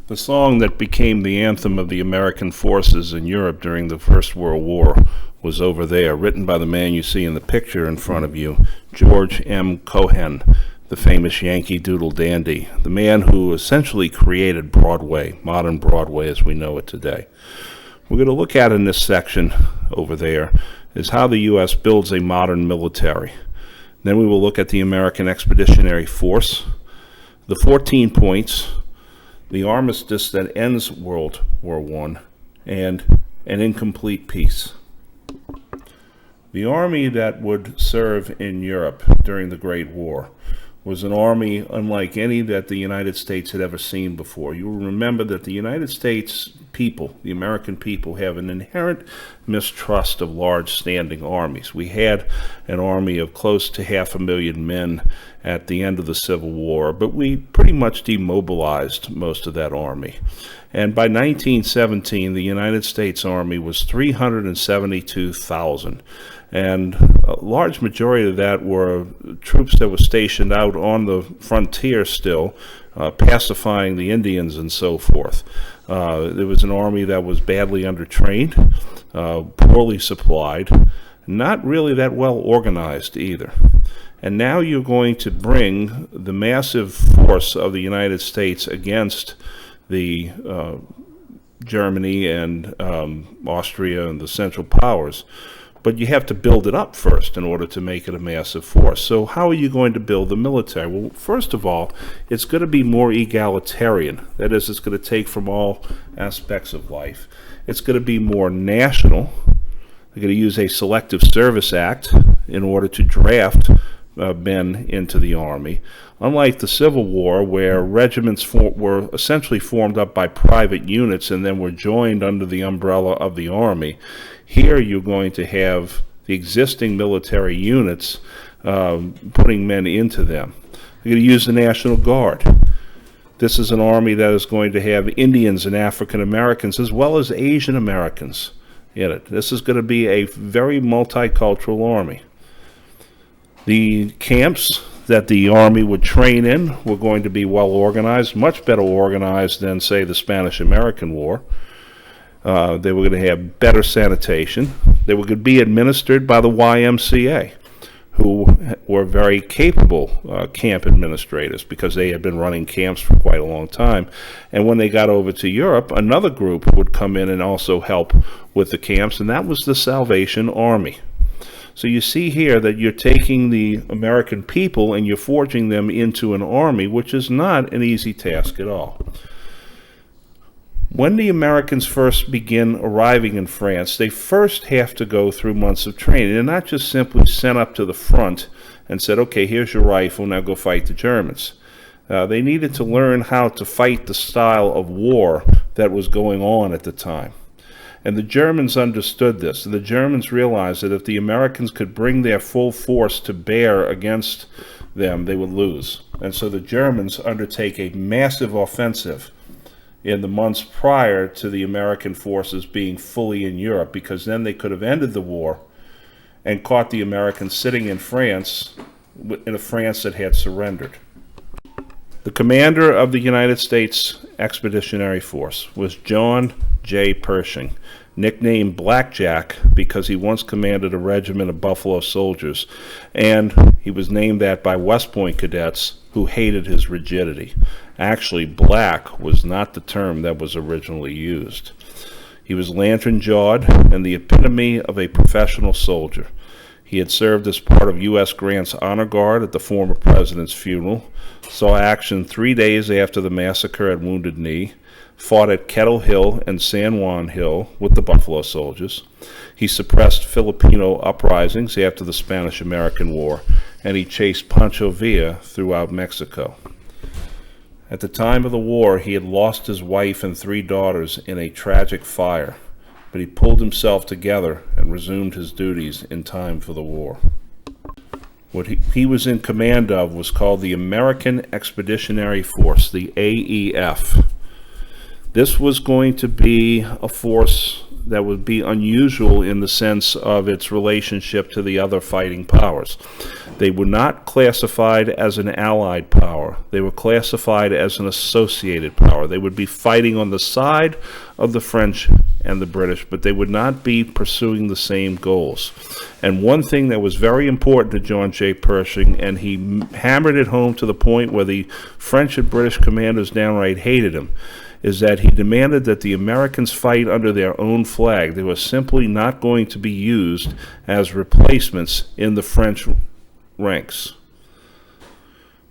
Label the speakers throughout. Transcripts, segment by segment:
Speaker 1: The song that became the anthem of the American forces in Europe during the First World War was Over There, written by the man you see in the picture in front of you, George M. Cohan, the famous Yankee Doodle dandy, the man who essentially created Broadway, modern Broadway as we know it today. We're going to look at in this section over there is how the U.S. builds a modern military. Then we will look at the American Expeditionary Force, the 14 points, the armistice that ends World War I, and an incomplete peace. The army that would serve in Europe during the Great War was an army unlike any that the United States had ever seen before. You will remember that the United States people, the American people, have an inherent mistrust of large standing armies. We had an army of close to 500,000 men at the end of the Civil War, but we pretty much demobilized most of that army. And by 1917, the United States Army was 372,000. And a large majority of that were troops that were stationed out on the frontier still, pacifying the Indians and so forth. There was an army that was badly undertrained, poorly supplied, not really that well organized either. And now you're going to bring the massive force of the United States against the Germany and Austria and the Central Powers. But you have to build it up first in order to make it a massive force. So how are you going to build the military? Well, first of all, it's going to be more egalitarian. That is, it's going to take from all aspects of life. It's going to be more national. They're going to use a Selective Service Act in order to draft men into the Army. Unlike the Civil War, where regiments were essentially formed up by private units and then were joined under the umbrella of the Army, here you're going to have the existing military units putting men into them. You're going to use the National Guard. This is an army that is going to have Indians and African Americans as well as Asian Americans in it. This is going to be a very multicultural army. The camps that the Army would train in were going to be well organized, much better organized than, say, the Spanish-American War. They were going to have better sanitation. They were going to be administered by the YMCA, who were very capable camp administrators because they had been running camps for quite a long time. And when they got over to Europe, another group would come in and also help with the camps, and that was the Salvation Army. So you see here that you're taking the American people and you're forging them into an army, which is not an easy task at all. When the Americans first begin arriving in France, they first have to go through months of training. They're not just simply sent up to the front and said, okay, here's your rifle, now go fight the Germans. They needed to learn how to fight the style of war that was going on at the time. And the Germans understood this. The Germans realized that if the Americans could bring their full force to bear against them, they would lose. And so the Germans undertake a massive offensive in the months prior to the American forces being fully in Europe, because then they could have ended the war and caught the Americans sitting in France, in a France that had surrendered. The commander of the United States Expeditionary Force was John J. Pershing, nicknamed Blackjack because he once commanded a regiment of Buffalo Soldiers, and he was named that by West Point cadets who hated his rigidity. Actually, black was not the term that was originally used. He was lantern-jawed and the epitome of a professional soldier. He had served as part of U.S. Grant's honor guard at the former president's funeral, saw action 3 days after the massacre at Wounded Knee, fought at Kettle Hill and San Juan Hill with the Buffalo Soldiers. He suppressed Filipino uprisings after the Spanish-American War, and he chased Pancho Villa throughout Mexico. At the time of the war, he had lost his wife and 3 daughters in a tragic fire, but he pulled himself together and resumed his duties in time for the war. What he was in command of was called the American Expeditionary Force, the AEF. This was going to be a force that would be unusual in the sense of its relationship to the other fighting powers. They were not classified as an allied power. They were classified as an associated power. They would be fighting on the side of the French and the British, but they would not be pursuing the same goals. And one thing that was very important to John J. Pershing, and he hammered it home to the point where the French and British commanders downright hated him, is that he demanded that the Americans fight under their own flag. They were simply not going to be used as replacements in the French ranks.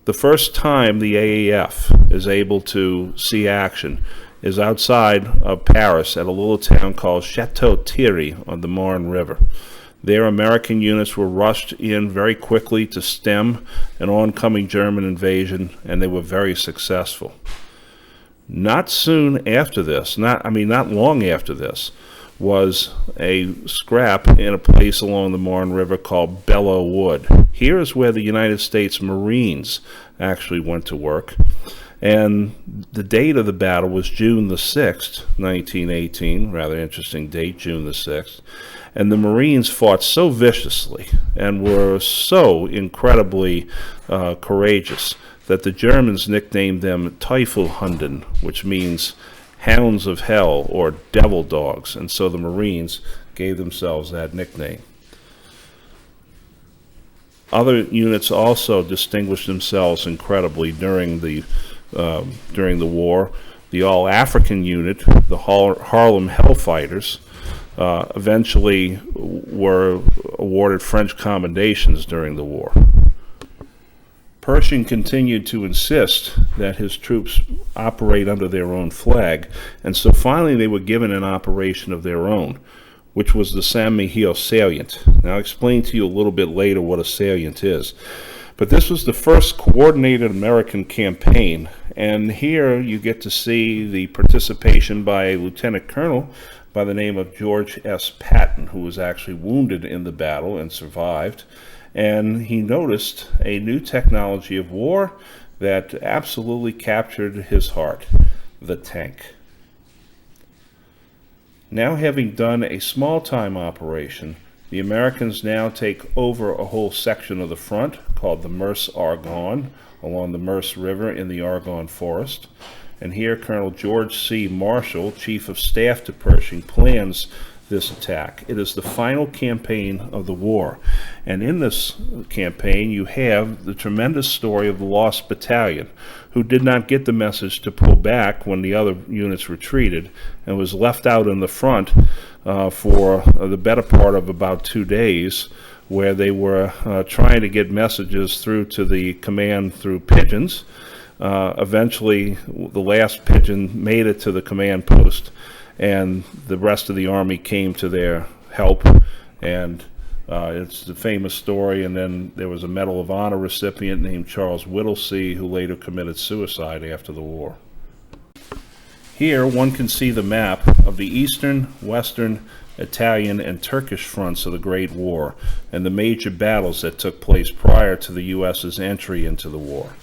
Speaker 1: The first time the AAF is able to see action is outside of Paris at a little town called Chateau Thierry on the Marne River. There, American units were rushed in very quickly to stem an oncoming German invasion, and they were very successful. Not soon after this, not long after this, was a scrap in a place along the Marne River called Belleau Wood. Here is where the United States Marines actually went to work. And the date of the battle was June the 6th, 1918, rather interesting date, June the 6th. And the Marines fought so viciously and were so incredibly courageous that the Germans nicknamed them Teufelhunden, which means hounds of hell or devil dogs. And so the Marines gave themselves that nickname. Other units also distinguished themselves incredibly during the war. The All-African Unit, the Harlem Hellfighters, eventually were awarded French commendations during the war. Pershing continued to insist that his troops operate under their own flag, and so finally they were given an operation of their own, which was the Saint-Mihiel salient. Now I'll explain to you a little bit later what a salient is. But this was the first coordinated American campaign, and here you get to see the participation by a lieutenant colonel by the name of George S. Patton, who was actually wounded in the battle and survived. And he noticed a new technology of war that absolutely captured his heart: the tank. Now, having done a small-time operation, the Americans now take over a whole section of the front called the Meuse Argonne along the Meuse River in the Argonne Forest. And here Colonel George C. Marshall, Chief of Staff to Pershing, plans this attack. It is the final campaign of the war. And in this campaign, you have the tremendous story of the Lost Battalion, who did not get the message to pull back when the other units retreated and was left out in the front for the better part of about 2 days, where they were trying to get messages through to the command through pigeons. Eventually, the last pigeon made it to the command post, and the rest of the army came to their help, and it's the famous story. And then there was a Medal of Honor recipient named Charles Whittlesey, who later committed suicide after the war. Here one can see the map of the Eastern, Western, Italian, and Turkish fronts of the Great War, and the major battles that took place prior to the U.S.'s entry into the war.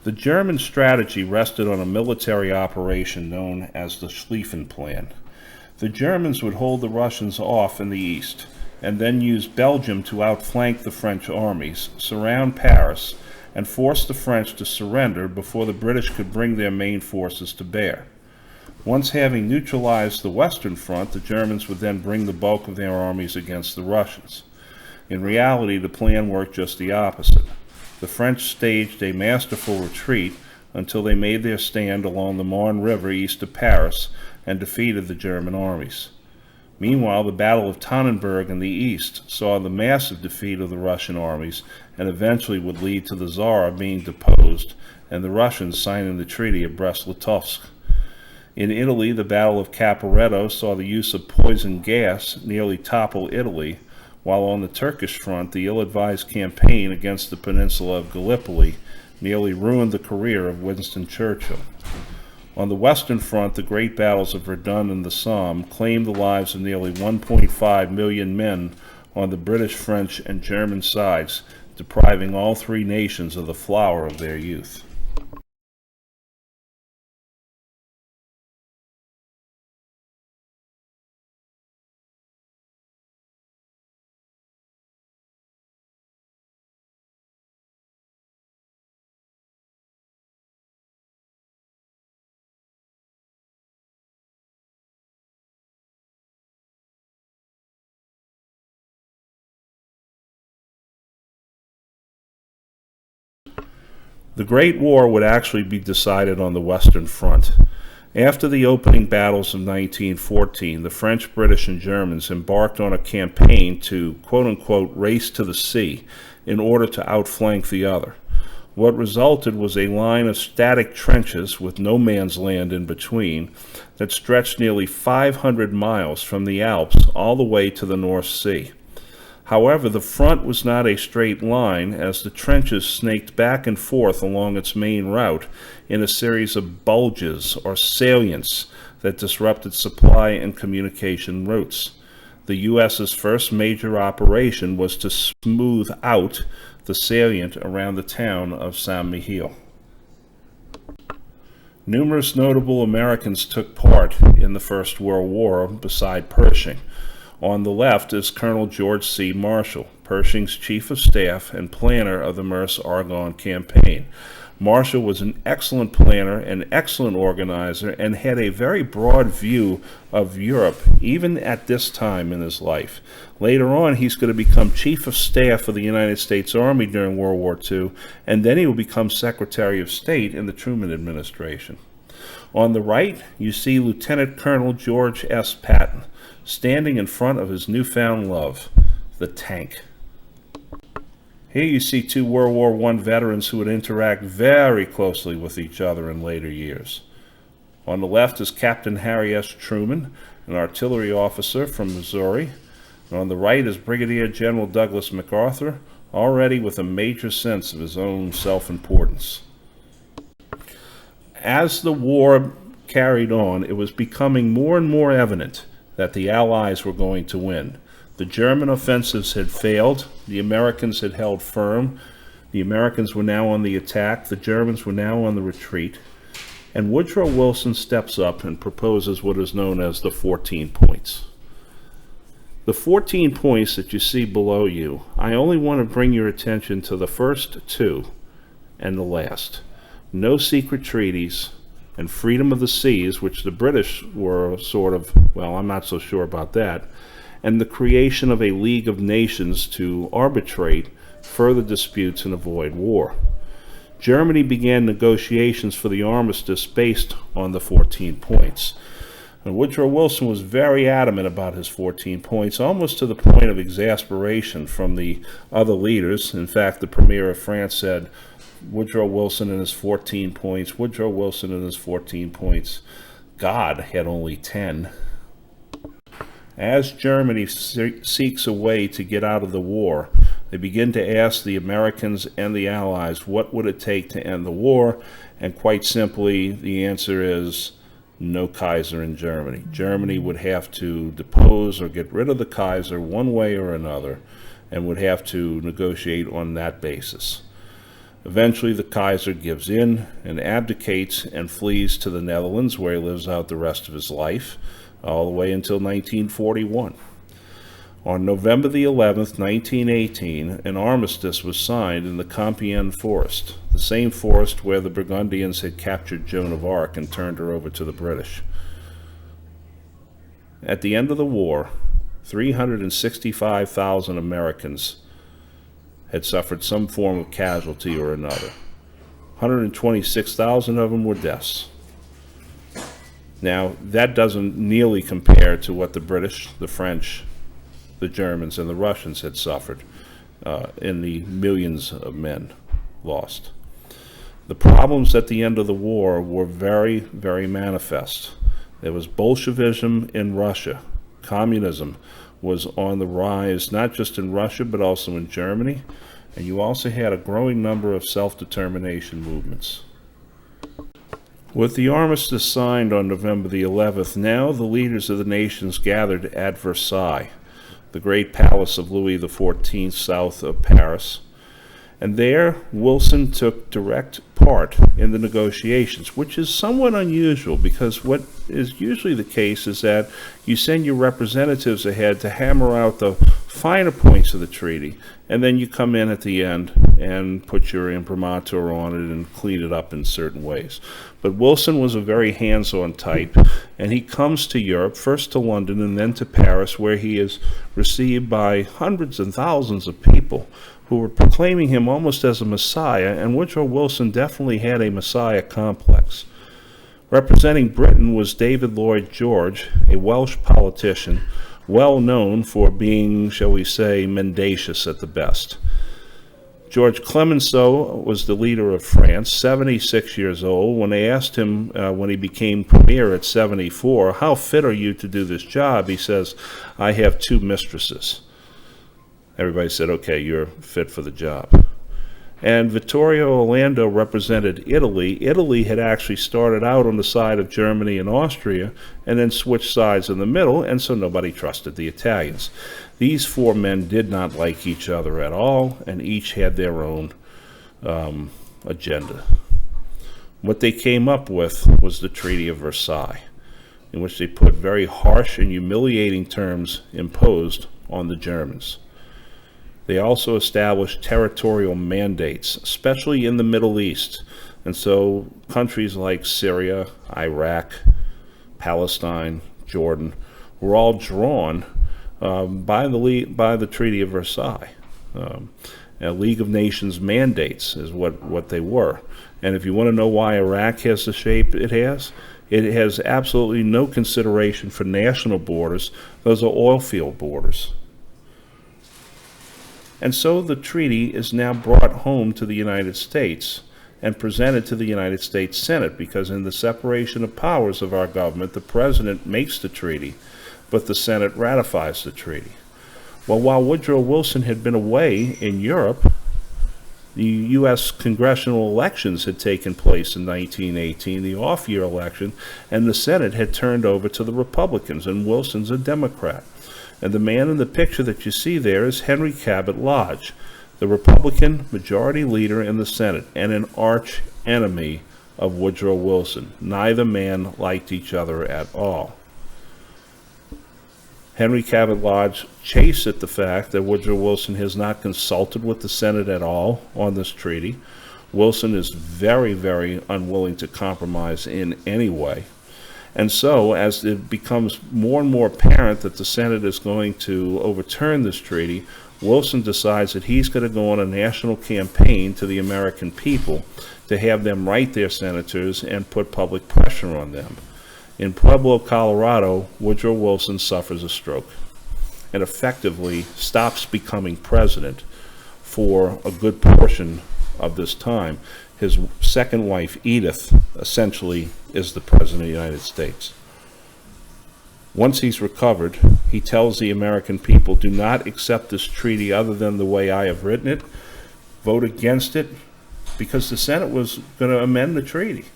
Speaker 1: The German strategy rested on a military operation known as the Schlieffen Plan. The Germans would hold the Russians off in the east, and then use Belgium to outflank the French armies, surround Paris, and force the French to surrender before the British could bring their main forces to bear. Once having neutralized the Western Front, the Germans would then bring the bulk of their armies against the Russians. In reality, the plan worked just the opposite. The French staged a masterful retreat until they made their stand along the Marne River east of Paris and defeated the German armies. Meanwhile, the Battle of Tannenberg in the east saw the massive defeat of the Russian armies and eventually would lead to the Tsar being deposed and the Russians signing the Treaty of Brest-Litovsk. In Italy, the Battle of Caporetto saw the use of poison gas nearly topple Italy, while on the Turkish front, the ill-advised campaign against the peninsula of Gallipoli nearly ruined the career of Winston Churchill. On the Western Front, the great battles of Verdun and the Somme claimed the lives of nearly 1.5 million men on the British, French, and German sides, depriving all three nations of the flower of their youth. The Great War would actually be decided on the Western Front. After the opening battles of 1914, the French, British, and Germans embarked on a campaign to, quote-unquote, race to the sea in order to outflank the other. What resulted was a line of static trenches with no man's land in between that stretched nearly 500 miles from the Alps all the way to the North Sea. However, the front was not a straight line, as the trenches snaked back and forth along its main route in a series of bulges or salients that disrupted supply and communication routes. The U.S.'s first major operation was to smooth out the salient around the town of Saint-Mihiel. Numerous notable Americans took part in the First World War beside Pershing. On the left is Colonel George C. Marshall, Pershing's chief of staff and planner of the Meuse-Argonne campaign. Marshall was an excellent planner, an excellent organizer, and had a very broad view of Europe, even at this time in his life. Later on, he's going to become chief of staff of the United States Army during World War II, and then he will become Secretary of State in the Truman administration. On the right, you see Lieutenant Colonel George S. Patton, standing in front of his newfound love, the tank. Here you see two World War I veterans who would interact very closely with each other in later years. On the left is Captain Harry S. Truman, an artillery officer from Missouri, and on the right is Brigadier General Douglas MacArthur, already with a major sense of his own self-importance. As the war carried on, it was becoming more and more evident that the Allies were going to win. The German offensives had failed. The Americans had held firm. The Americans were now on the attack. The Germans were now on the retreat. And Woodrow Wilson steps up and proposes what is known as the 14 points. The 14 points that you see below you, I only want to bring your attention to the first two and the last. No secret treaties, and freedom of the seas, which the British were sort of, well, I'm not so sure about that, and the creation of a League of Nations to arbitrate further disputes and avoid war. Germany began negotiations for the armistice based on the 14 points. And Woodrow Wilson was very adamant about his 14 points, almost to the point of exasperation from the other leaders. In fact, the Premier of France said, Woodrow Wilson and his 14 points, Woodrow Wilson and his 14 points. God had only 10. As Germany seeks a way to get out of the war, they begin to ask the Americans and the Allies, what would it take to end the war? And quite simply, the answer is no Kaiser in Germany. Germany would have to depose or get rid of the Kaiser one way or another, and would have to negotiate on that basis. Eventually, the Kaiser gives in and abdicates and flees to the Netherlands, where he lives out the rest of his life, all the way until 1941. On November the 11th, 1918, an armistice was signed in the Compiègne Forest, the same forest where the Burgundians had captured Joan of Arc and turned her over to the British. At the end of the war, 365,000 Americans had suffered some form of casualty or another. 126,000 of them were deaths. Now, that doesn't nearly compare to what the British, the French, the Germans, and the Russians had suffered in the millions of men lost. The problems at the end of the war were very, very manifest. There was Bolshevism in Russia. Communism was on the rise, not just in Russia, but also in Germany. And you also had a growing number of self-determination movements. With the armistice signed on November the 11th, now the leaders of the nations gathered at Versailles, the great palace of Louis XIV south of Paris. And there, Wilson took direct part in the negotiations, which is somewhat unusual because what is usually the case is that you send your representatives ahead to hammer out the finer points of the treaty, and then you come in at the end and put your imprimatur on it and clean it up in certain ways. But Wilson was a very hands-on type, and he comes to Europe, first to London and then to Paris, where he is received by hundreds and thousands of people who were proclaiming him almost as a messiah, and Woodrow Wilson definitely had a messiah complex. Representing Britain was David Lloyd George, a Welsh politician, well known for being, shall we say, mendacious at the best. George Clemenceau was the leader of France, 76 years old. When they asked him, when he became premier at 74, how fit are you to do this job? He says, I have 2 mistresses. Everybody said, okay, you're fit for the job. And Vittorio Orlando represented Italy. Italy had actually started out on the side of Germany and Austria and then switched sides in the middle, and so nobody trusted the Italians. These 4 men did not like each other at all, and each had their own agenda. What they came up with was the Treaty of Versailles, in which they put very harsh and humiliating terms imposed on the Germans. They also established territorial mandates, especially in the Middle East. And so countries like Syria, Iraq, Palestine, Jordan were all drawn by the Treaty of Versailles. A League of Nations mandates is what they were. And if you want to know why Iraq has the shape it has absolutely no consideration for national borders. Those are oil field borders. And so the treaty is now brought home to the United States and presented to the United States Senate, because in the separation of powers of our government, the President makes the treaty, but the Senate ratifies the treaty. Well, while Woodrow Wilson had been away in Europe, the U.S. congressional elections had taken place in 1918, the off-year election, and the Senate had turned over to the Republicans, and Wilson's a Democrat. And the man in the picture that you see there is Henry Cabot Lodge, the Republican majority leader in the Senate and an arch enemy of Woodrow Wilson. Neither man liked each other at all. Henry Cabot Lodge chafes at the fact that Woodrow Wilson has not consulted with the Senate at all on this treaty. Wilson is very, very unwilling to compromise in any way. And so, as it becomes more and more apparent that the Senate is going to overturn this treaty, Wilson decides that he's going to go on a national campaign to the American people to have them write their senators and put public pressure on them. In Pueblo, Colorado, Woodrow Wilson suffers a stroke and effectively stops becoming president for a good portion of this time. His second wife, Edith, essentially is the President of the United States. Once he's recovered, he tells the American people, do not accept this treaty other than the way I have written it. Vote against it, because the Senate was going to amend the treaty.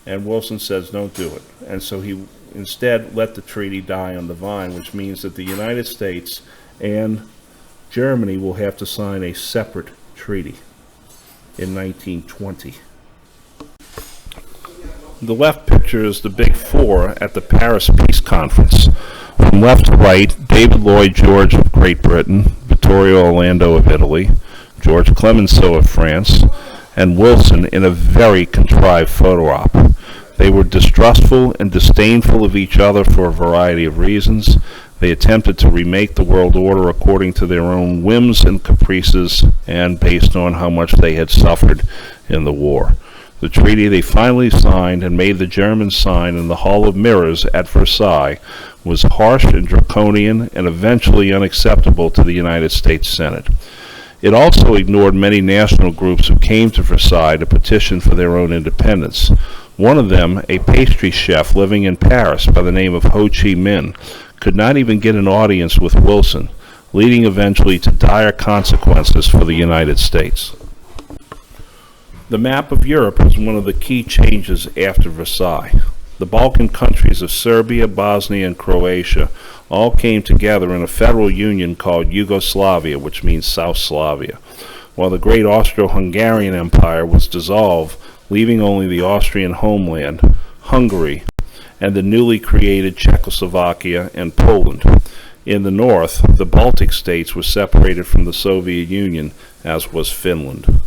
Speaker 1: And Wilson says, don't do it. And so he instead let the treaty die on the vine, which means that the United States and Germany will have to sign a separate treaty in 1920. The left picture is the Big Four at the Paris Peace Conference. From left to right, David Lloyd George of Great Britain, Vittorio Orlando of Italy, George Clemenceau of France, and Wilson in a very contrived photo op. They were distrustful and disdainful of each other for a variety of reasons. They attempted to remake the world order according to their own whims and caprices and based on how much they had suffered in the war. The treaty they finally signed and made the Germans sign in the Hall of Mirrors at Versailles was harsh and draconian and eventually unacceptable to the United States Senate. It also ignored many national groups who came to Versailles to petition for their own independence. One of them, a pastry chef living in Paris by the name of Ho Chi Minh, could not even get an audience with Wilson, leading eventually to dire consequences for the United States. The map of Europe was one of the key changes after Versailles. The Balkan countries of Serbia, Bosnia, and Croatia all came together in a federal union called Yugoslavia, which means South Slavia, while the great Austro-Hungarian Empire was dissolved, leaving only the Austrian homeland, Hungary, and the newly created Czechoslovakia and Poland. In the north, the Baltic states were separated from the Soviet Union, as was Finland.